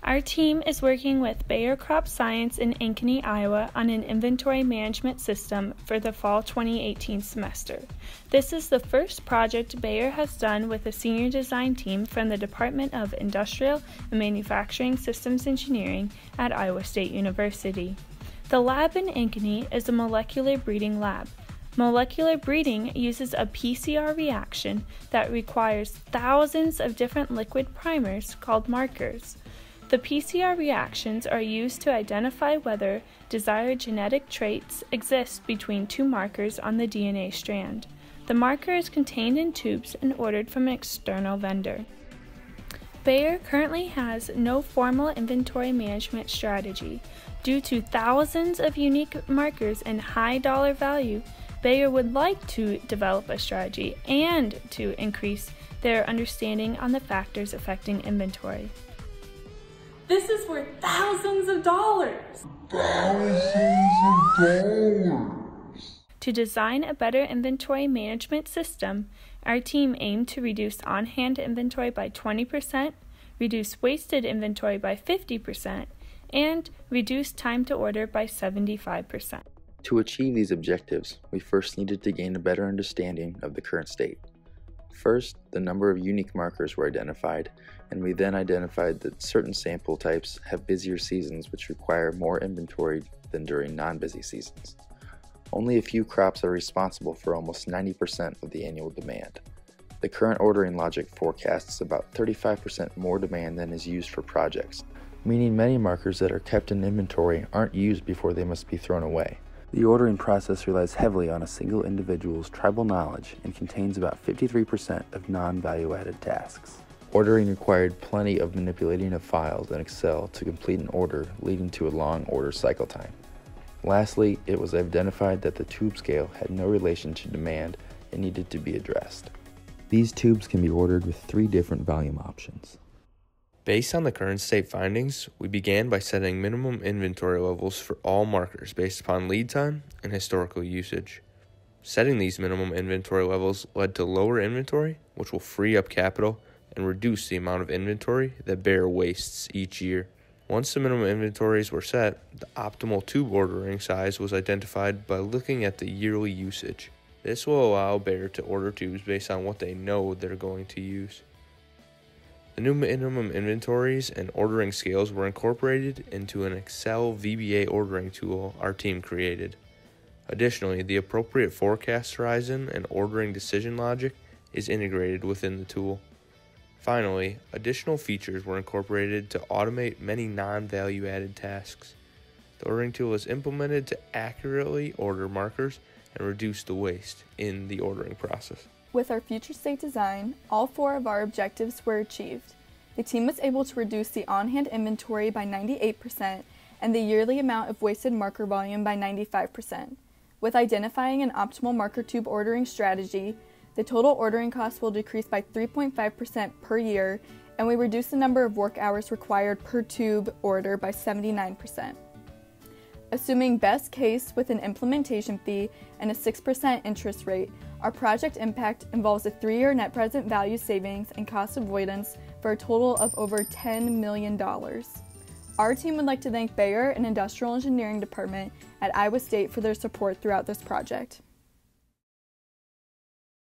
Our team is working with Bayer Crop Science in Ankeny, Iowa on an inventory management system for the fall 2018 semester. This is the first project Bayer has done with a senior design team from the Department of Industrial and Manufacturing Systems Engineering at Iowa State University. The lab in Ankeny is a molecular breeding lab. Molecular breeding uses a PCR reaction that requires thousands of different liquid primers called markers. The PCR reactions are used to identify whether desired genetic traits exist between two markers on the DNA strand. The marker is contained in tubes and ordered from an external vendor. Bayer currently has no formal inventory management strategy. Due to thousands of unique markers and high dollar value, Bayer would like to develop a strategy and to increase their understanding on the factors affecting inventory. This is worth thousands of dollars. To design a better inventory management system, our team aimed to reduce on-hand inventory by 20%, reduce wasted inventory by 50%, and reduce time to order by 75%. To achieve these objectives, we first needed to gain a better understanding of the current state. First, the number of unique markers were identified, and we then identified that certain sample types have busier seasons which require more inventory than during non-busy seasons. Only a few crops are responsible for almost 90% of the annual demand. The current ordering logic forecasts about 35% more demand than is used for projects, meaning many markers that are kept in inventory aren't used before they must be thrown away. The ordering process relies heavily on a single individual's tribal knowledge and contains about 53% of non-value-added tasks. Ordering required plenty of manipulating of files in Excel to complete an order, leading to a long order cycle time. Lastly, it was identified that the tube scale had no relation to demand and needed to be addressed. These tubes can be ordered with 3 different volume options. Based on the current state findings, we began by setting minimum inventory levels for all markers based upon lead time and historical usage. Setting these minimum inventory levels led to lower inventory, which will free up capital and reduce the amount of inventory that Bayer wastes each year. Once the minimum inventories were set, the optimal tube ordering size was identified by looking at the yearly usage. This will allow Bayer to order tubes based on what they know they're going to use. The new minimum inventories and ordering scales were incorporated into an Excel VBA ordering tool our team created. Additionally, the appropriate forecast horizon and ordering decision logic is integrated within the tool. Finally, additional features were incorporated to automate many non-value-added tasks. The ordering tool is implemented to accurately order markers and reduce the waste in the ordering process. With our future state design, all 4 of our objectives were achieved. The team was able to reduce the on-hand inventory by 98% and the yearly amount of wasted marker volume by 95%. With identifying an optimal marker tube ordering strategy, the total ordering cost will decrease by 3.5% per year, and we reduce the number of work hours required per tube order by 79%. Assuming best case with an implementation fee and a 6% interest rate, our project impact involves a 3-year net present value savings and cost avoidance for a total of over $10 million. Our team would like to thank Bayer and Industrial Engineering Department at Iowa State for their support throughout this project.